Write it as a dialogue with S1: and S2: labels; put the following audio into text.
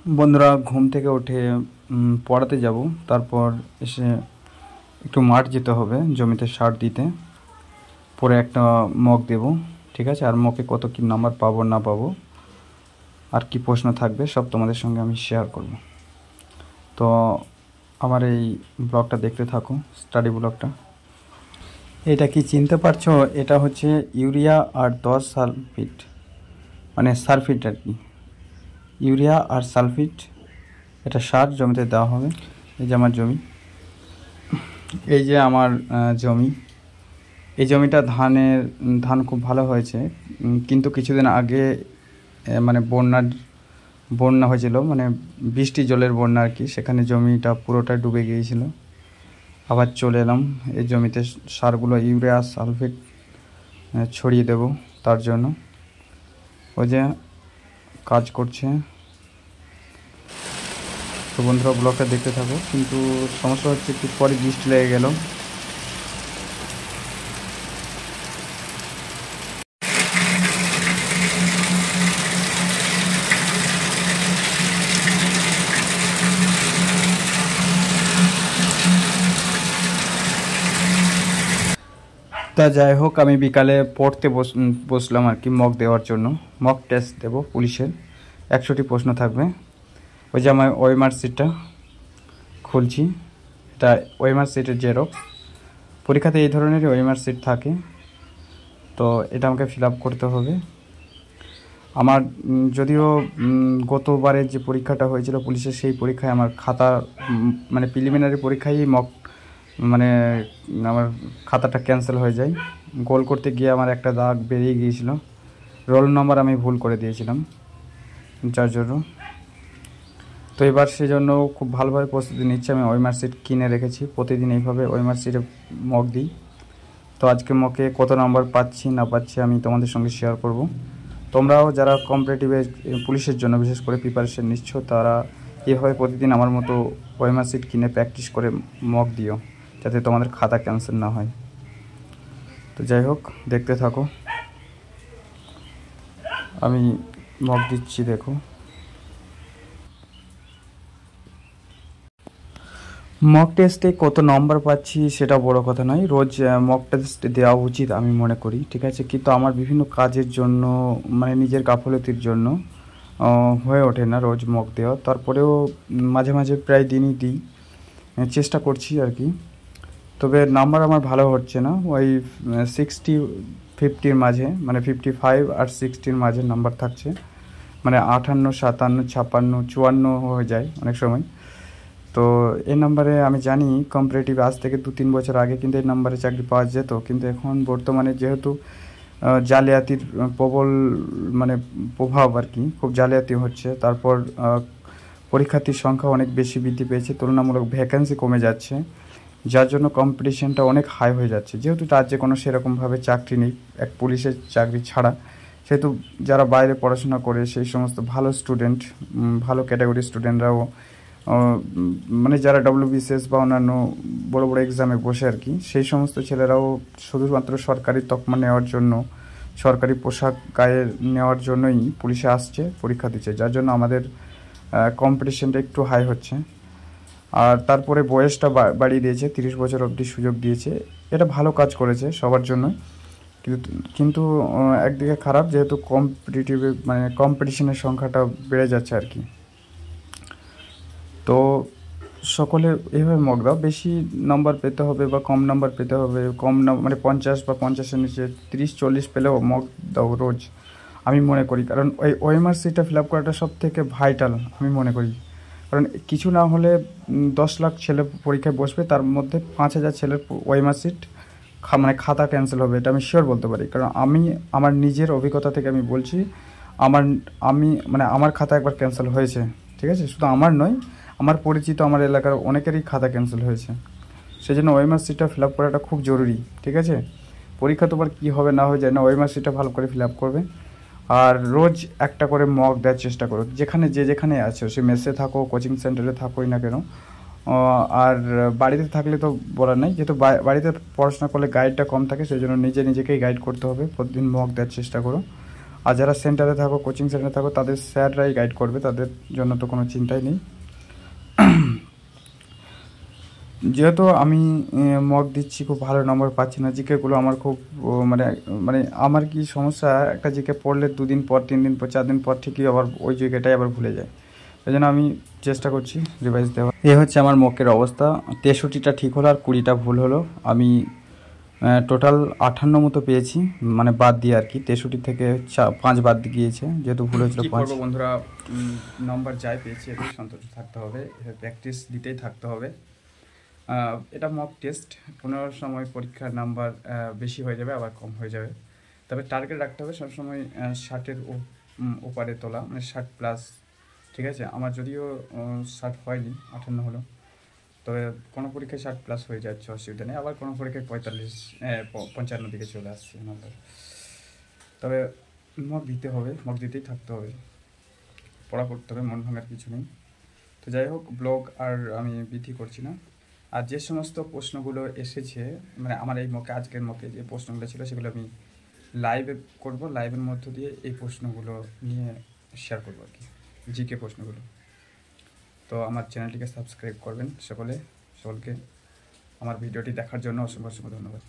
S1: বন্ধুরা, ঘুম থেকে উঠে পড়াতে যাব। তারপর এসে একটু মাঠ যেতে হবে জমিতে সার দিতে। পরে একটা মক দেব, ঠিক আছে? আর মকে কত কি নাম্বার পাবো না পাবো আর কি প্রশ্ন থাকবে সব তোমাদের সঙ্গে আমি শেয়ার করব। তো আমার এই ব্লগটা দেখতে থাকো, স্টাডি ব্লগটা। এটা কি চিনতে পারছো? এটা হচ্ছে ইউরিয়া আর 10 সালফেট, মানে সালফেট আর কি। ইউরিয়া আর সালফেট, এটা সার জমিতে দেওয়া হবে। এই যে আমার জমি, এই যে আমার জমি। এই জমিটা ধান খুব ভালো হয়েছে, কিন্তু কিছুদিন আগে মানে বন্যা হয়েছিল, মানে বৃষ্টি জলের বন্যা আর কি। সেখানে জমিটা পুরোটা ডুবে গিয়েছিল। আবার চলে এলাম এই জমিতে সারগুলো ইউরিয়া সালফেট ছড়িয়ে দেব। তার জন্য ওই যে কাজ করছে। তো বন্ধুরা, ব্লগটা দেখতে থাকো। কিন্তু সমস্যা হচ্ছে একটু পরে বৃষ্টি লেগে গেল। তা যাই হোক, আমি বিকালে পড়তে বসলাম আর কি, মক দেওয়ার জন্য। মক টেস্ট দেব পুলিশের, 100টি প্রশ্ন থাকবে। ওই যে আমার ওএমআর সিটটা খুলছি, এটা ওএমআর সিটের জেরক্স। পরীক্ষাতে এই ধরনেরই ওএমআর সিট থাকে, তো এটা আমাকে ফিল আপ করতে হবে। আমার যদিও গতবারের যে পরীক্ষাটা হয়েছিল পুলিশের, সেই পরীক্ষায় আমার খাতা মানে প্রিলিমিনারি পরীক্ষায় মক মানে আমার খাতাটা ক্যান্সেল হয়ে যায়। গোল করতে গিয়ে আমার একটা দাগ বেরিয়ে গিয়েছিল। রোল নম্বর আমি ভুল করে দিয়েছিলাম, যার জন্য। তো এবার সেই জন্য খুব ভালোভাবে প্রস্তুতি নিচ্ছি। আমি ওএমআর সিট কিনে রেখেছি, প্রতিদিন এইভাবে ওএমআর সিটে মক দিই। তো আজকে মকে কত নাম্বার পাচ্ছি না পাচ্ছি আমি তোমাদের সঙ্গে শেয়ার করব। তোমরাও যারা কম্পিটিটিভ পুলিশের জন্য বিশেষ করে প্রিপারেশন নিচ্ছ, তারা এভাবে প্রতিদিন আমার মতো ওএমআর সিট কিনে প্র্যাকটিস করে মক দিও, যাতে তোমাদের খাতা ক্যান্সেল না হয়। তো যাই হোক, দেখতে থাকো, আমি মক দিচ্ছি, দেখো। মক টেস্টে কত নম্বর পাচ্ছি সেটা বড় কথা নয়, রোজ মক টেস্ট দেওয়া উচিত আমি মনে করি, ঠিক আছে? কিন্তু আমার বিভিন্ন কাজের জন্য, মানে নিজের গাফলতির জন্য হয়ে ওঠে না রোজ মক দেওয়া। তারপরেও মাঝে মাঝে প্রায় দিনই দিই, চেষ্টা করছি আর কি। তবে নাম্বার আমার ভালো হচ্ছে না, ওই 60-50-র মাঝে, মানে 55 আর 60-র মাঝে নাম্বার থাকছে। মানে 58, 57, 56, 54 হয়ে যায় অনেক সময়। তো এই নাম্বারে আমি জানি কম্পারেটিভ আজ থেকে 2-3 বছর আগে কিন্তু এই নাম্বারে চাকরি পাওয়া যেত, কিন্তু এখন বর্তমানে যেহেতু জালিয়াতির প্রবল মানে প্রভাব আর কি, খুব জালিয়াতি হচ্ছে। তারপর পরীক্ষার্থীর সংখ্যা অনেক বেশি বৃদ্ধি পেয়েছে, তুলনামূলক ভ্যাকেন্সি কমে যাচ্ছে, যার জন্য কম্পিটিশনটা অনেক হাই হয়ে যাচ্ছে। যেহেতু রাজ্যে কোনো সেরকমভাবে চাকরি নেই এক পুলিশের চাকরি ছাড়া, সেহেতু যারা বাইরে পড়াশোনা করে সেই সমস্ত ভালো স্টুডেন্ট, ভালো ক্যাটাগরির স্টুডেন্টরাও মানে যারা ডব্লিউবিসিএস বা অন্যান্য বড় বড় এক্সামে বসে আর কি, সেই সমস্ত ছেলেরাও শুধুমাত্র সরকারি তকমা নেওয়ার জন্য, সরকারি পোশাক গায়ে নেওয়ার জন্যই পুলিশে আসছে, পরীক্ষা দিচ্ছে, যার জন্য আমাদের কম্পিটিশনটা একটু হাই হচ্ছে। আর তারপরে বয়সটা বাড়িয়ে দিয়েছে, 30 বছর অবধি সুযোগ দিয়েছে। এটা ভালো কাজ করেছে সবার জন্য, কিন্তু কিন্তু একদিকে খারাপ, যেহেতু মানে কম্পিটিশনের সংখ্যাটা বেড়ে যাচ্ছে আর কি। তো সকলে এইভাবে মক দাও, বেশি নাম্বার পেতে হবে বা কম নাম্বার পেতে হবে, মানে 50 বা 50-এর নিচে 30-40 পেলেও মক দাও রোজ, আমি মনে করি। কারণ ওই ওএমআর সিটটা ফিল আপ করাটা সব থেকে ভাইটাল আমি মনে করি। কারণ কিছু না হলে 10 লাখ ছেলে পরীক্ষায় বসবে, তার মধ্যে 5,000 ছেলের ওএমআর সিট মানে খাতা ক্যান্সেল হবে, এটা আমি শিওর বলতে পারি। কারণ আমি আমার নিজের অভিজ্ঞতা থেকে আমি বলছি, মানে আমার খাতা একবার ক্যান্সেল হয়েছে, ঠিক আছে? শুধু আমার নয়, আমার পরিচিত আমার এলাকার অনেকেরই খাতা ক্যান্সেল হয়েছে। সেই জন্য ওএমআর সিটটা ফিল আপ করাটা খুব জরুরি, ঠিক আছে? পরীক্ষা তোমার কী হবে না হয়ে যায় না, ওএমআর সিটটা ভালো করে ফিল আপ করবে। আর রোজ একটা করে মক দেওয়ার চেষ্টা করো, যেখানে আছো, সে মেসে থাকো, কোচিং সেন্টারে থাকোই না কেন। আর বাড়িতে থাকলে তো বলার নেই, যেহেতু বাড়িতে পড়াশোনা করলে গাইডটা কম থাকে, সেই জন্য নিজেকেই গাইড করতে হবে। প্রতিদিন মক দেওয়ার চেষ্টা করো। আর যারা সেন্টারে থাকো, কোচিং সেন্টারে থাকো, তাদের স্যাররাই গাইড করবে, তাদের জন্য তো কোনো চিন্তাই নেই। যেহেতু আমি মক দিচ্ছি, খুব ভালো নম্বর পাচ্ছি না, জিকেগুলো আমার খুব মানে মানে আমার কি সমস্যা, একটা জিকে পড়লে 2 দিন পর, 3 দিন পর, 4 দিন পর ঠিকই আবার ওই জিকেটাই আবার ভুলে যায়। এই জন্য আমি চেষ্টা করছি রিভাইজ দেওয়া। এ হচ্ছে আমার মকের অবস্থা। 63টা ঠিক হলো আর 20টা ভুল হলো। আমি টোটাল 58 মতো পেয়েছি, মানে বাদ দিয়ে আর কি। 63 থেকে 5 বাদ গিয়েছে, যেহেতু ভুল হয়েছিল 5। বন্ধুরা, নম্বর যাই পেয়েছি এতেই সন্তুষ্ট থাকতে হবে, প্র্যাকটিস দিতেই থাকতে হবে। এটা মক টেস্ট, 15 সময় পরীক্ষার নাম্বার বেশি হয়ে যাবে, আবার কম হয়ে যাবে। তবে টার্গেট রাখতে হবে সবসময় 60-এর ওপারে তোলা, মানে 60+। ঠিক আছে, আমার যদিও 60 হয়নি, 58 হলো। তবে কোনো পরীক্ষায় 60+ হয়ে যাচ্ছে, অসুবিধা নেই। আবার কোনো পরীক্ষায় 55 দিকে চলে আসছে নাম্বার। তবে মক দিতে হবে, মক দিতেই থাকতে হবে, পড়া করতে হবে, মন ভাঙার কিছু নেই। তো যাই হোক, ব্লগ আর আমি বৃদ্ধি করছি না। আর যে সমস্ত প্রশ্নগুলো এসেছে, মানে আমার এই মকে, আজকের মকে যে প্রশ্নগুলো ছিল, সেগুলো আমি লাইভে করব। লাইভের মধ্য দিয়ে এই প্রশ্নগুলো নিয়ে শেয়ার করবো আর কি, জিকে প্রশ্নগুলো। তো আমার চ্যানেলটিকে সাবস্ক্রাইব করবেন সকলকে। আমার ভিডিওটি দেখার জন্য অসংখ্য অসংখ্য ধন্যবাদ।